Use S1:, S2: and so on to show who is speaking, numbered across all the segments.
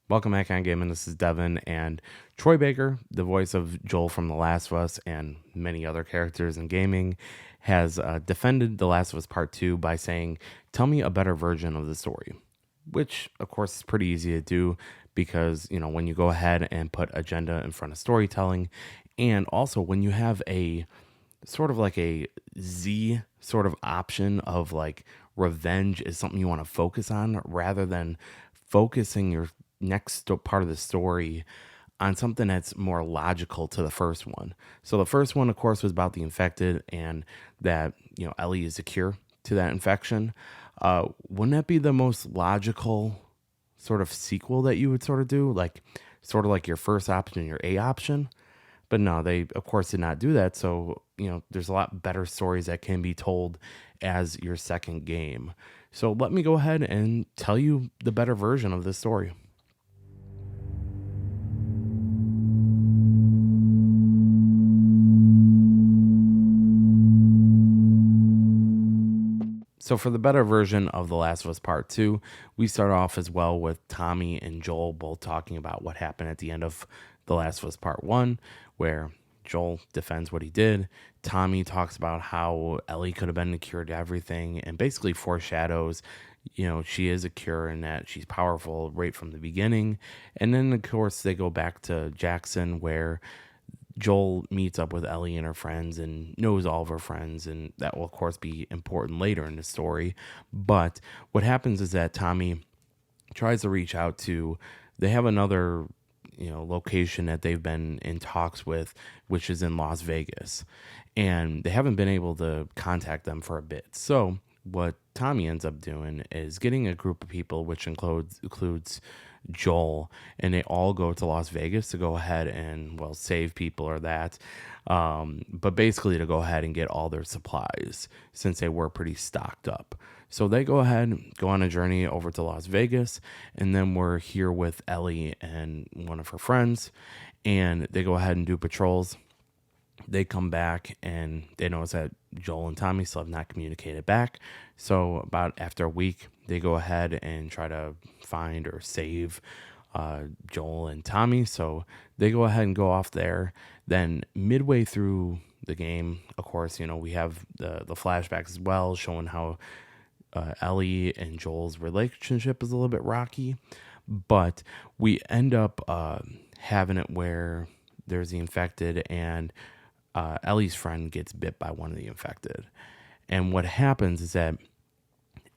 S1: Welcome back on Gaming. This is Devin and Troy Baker, the voice of Joel from The Last of Us and many other characters in gaming, has defended The Last of Us Part 2 by saying, "Tell me a better version of the story," which, of course, is pretty easy to do because, when you go ahead and put agenda in front of storytelling, and also when you have a sort of like a Z sort of option of like revenge is something you want to focus on rather than focusing your part of the story on something that's more logical to the first one. So the first one, of course, was about the infected and that, Ellie is a cure to that infection. Wouldn't that be the most logical sort of sequel that you would sort of do? Like, sort of like your first option, your A option? But no, they of course did not do that. So, there's a lot better stories that can be told as your second game. So let me go ahead and tell you the better version of this story. So for the better version of The Last of Us Part 2, we start off as well with Tommy and Joel both talking about what happened at the end of The Last of Us Part 1, where Joel defends what he did. Tommy talks about how Ellie could have been the cure to everything and basically foreshadows, she is a cure and that she's powerful right from the beginning. And then, of course, they go back to Jackson where Joel meets up with Ellie and her friends and knows all of her friends, and that will, of course, be important later in the story. But what happens is that Tommy tries to reach out to, they have another, location that they've been in talks with, which is in Las Vegas, and they haven't been able to contact them for a bit. So what Tommy ends up doing is getting a group of people, which includes Joel, and they all go to Las Vegas to go ahead and, well, save people or that. But basically to go ahead and get all their supplies since they were pretty stocked up. So they go ahead, go on a journey over to Las Vegas, and then we're here with Ellie and one of her friends, and they go ahead and do patrols. They come back and they notice that Joel and Tommy still have not communicated back. So about after a week, they go ahead and try to find or save Joel and Tommy. So they go ahead and go off there. Then midway through the game, of course, we have the flashbacks as well, showing how Ellie and Joel's relationship is a little bit rocky. But we end up having it where there's the infected and Ellie's friend gets bit by one of the infected. And what happens is that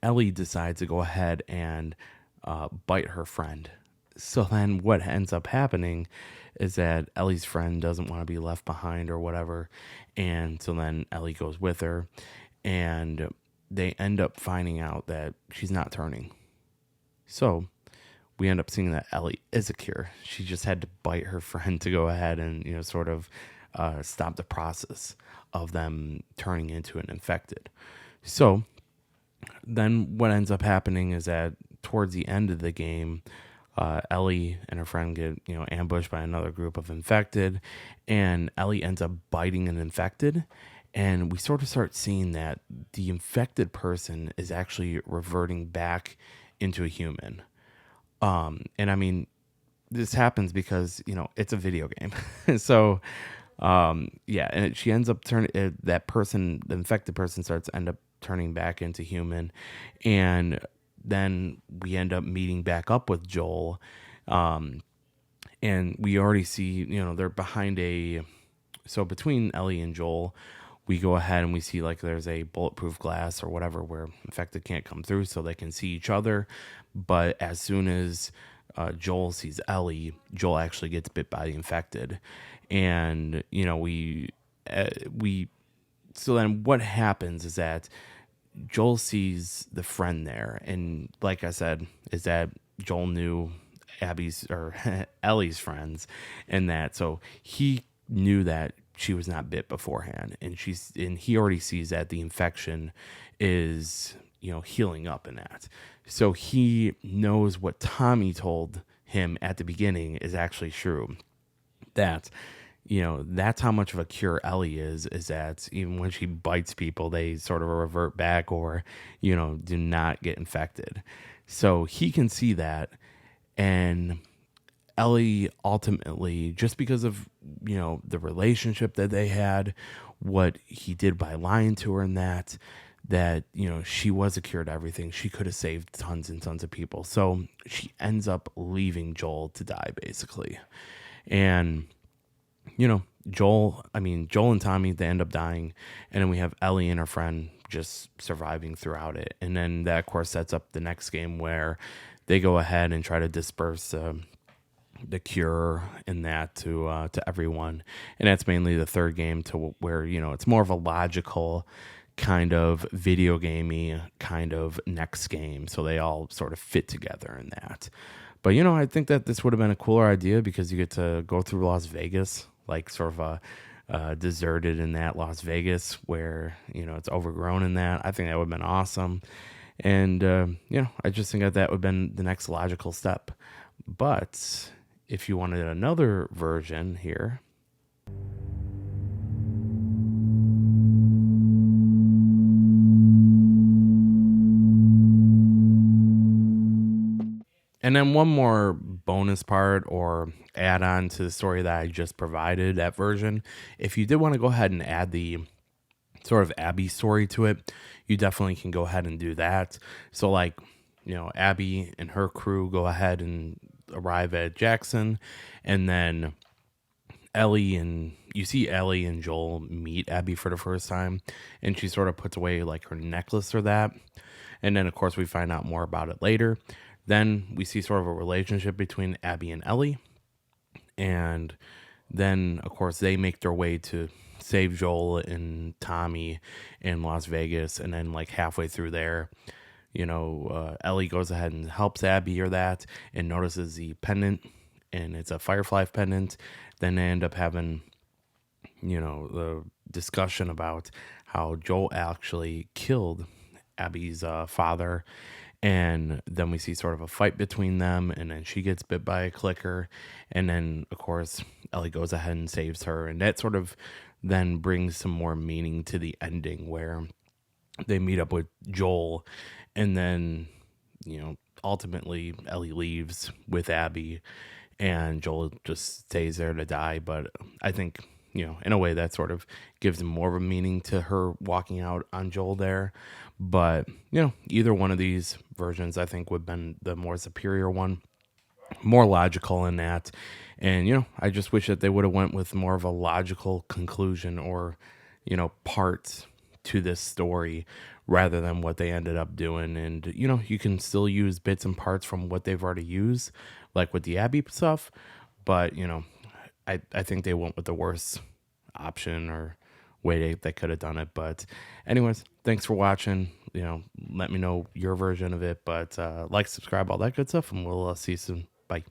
S1: Ellie decides to go ahead and bite her friend. So then what ends up happening is that Ellie's friend doesn't want to be left behind or whatever. And so then Ellie goes with her and they end up finding out that she's not turning. So we end up seeing that Ellie is a cure. She just had to bite her friend to go ahead and, sort of stop the process of them turning into an infected. So then what ends up happening is that towards the end of the game, Ellie and her friend get, ambushed by another group of infected, and Ellie ends up biting an infected. And we sort of start seeing that the infected person is actually reverting back into a human. And I mean, this happens because, it's a video game. So, yeah, and she ends up turning that person, the infected person starts to end up turning back into human. And then we end up meeting back up with Joel. And we already see, they're behind so between Ellie and Joel, we go ahead and we see like there's a bulletproof glass or whatever where infected can't come through so they can see each other. But as soon as Joel sees Ellie, Joel actually gets bit by the infected. And, we, so then what happens is that Joel sees the friend there. And like I said, is that Joel knew Abby's or Ellie's friends and that. So he knew that she was not bit beforehand, and he already sees that the infection is, healing up in that. So he knows what Tommy told him at the beginning is actually true. That, that's how much of a cure Ellie is that even when she bites people, they sort of revert back or, do not get infected. So he can see that. And Ellie ultimately, just because of, the relationship that they had, what he did by lying to her, and that she was a cure to everything. She could have saved tons and tons of people. So she ends up leaving Joel to die, basically. And Joel and Tommy, they end up dying, and then we have Ellie and her friend just surviving throughout it. And then that, of course, sets up the next game where they go ahead and try to disperse the cure and that to everyone. And that's mainly the third game, to where it's more of a logical kind of video gamey kind of next game, so they all sort of fit together in that. But I think that this would have been a cooler idea, because you get to go through Las Vegas, like sort of a deserted in that Las Vegas where it's overgrown in that. I think that would have been awesome. And I just think that would have been the next logical step. But if you wanted another version here, and then one more bonus part or add on to the story that I just provided, that version, if you did want to go ahead and add the sort of Abby story to it, you definitely can go ahead and do that. So like, Abby and her crew go ahead and arrive at Jackson, and then you see Ellie and Joel meet Abby for the first time, and she sort of puts away like her necklace or that. And then of course we find out more about it later. Then we see sort of a relationship between Abby and Ellie. And then of course they make their way to save Joel and Tommy in Las Vegas. And then like halfway through there, Ellie goes ahead and helps Abby or that, and notices the pendant, and it's a Firefly pendant. Then they end up having, the discussion about how Joel actually killed Abby's father. And then we see sort of a fight between them, and then she gets bit by a clicker. And then, of course, Ellie goes ahead and saves her. And that sort of then brings some more meaning to the ending, where they meet up with Joel, and then, ultimately Ellie leaves with Abby, and Joel just stays there to die. But I think, in a way that sort of gives more of a meaning to her walking out on Joel there. But, either one of these versions I think would have been the more superior one, more logical in that. And, I just wish that they would have went with more of a logical conclusion or, part to this story, rather than what they ended up doing. And, you can still use bits and parts from what they've already used, like with the Abby stuff. But, I think they went with the worst option or way they could have done it. But anyways, thanks for watching. Let me know your version of it. But like, subscribe, all that good stuff, and we'll see you soon. Bye.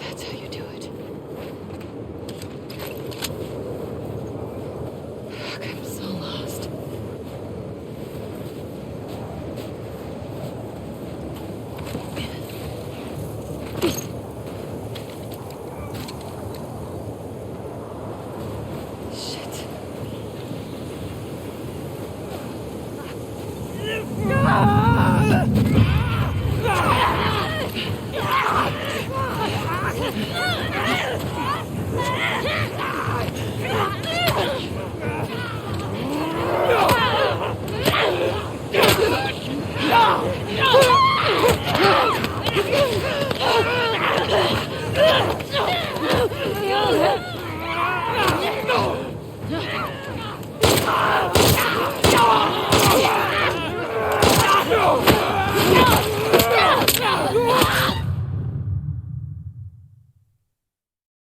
S2: That's how you do it. Fuck, I'm so lost. Shit. Ah!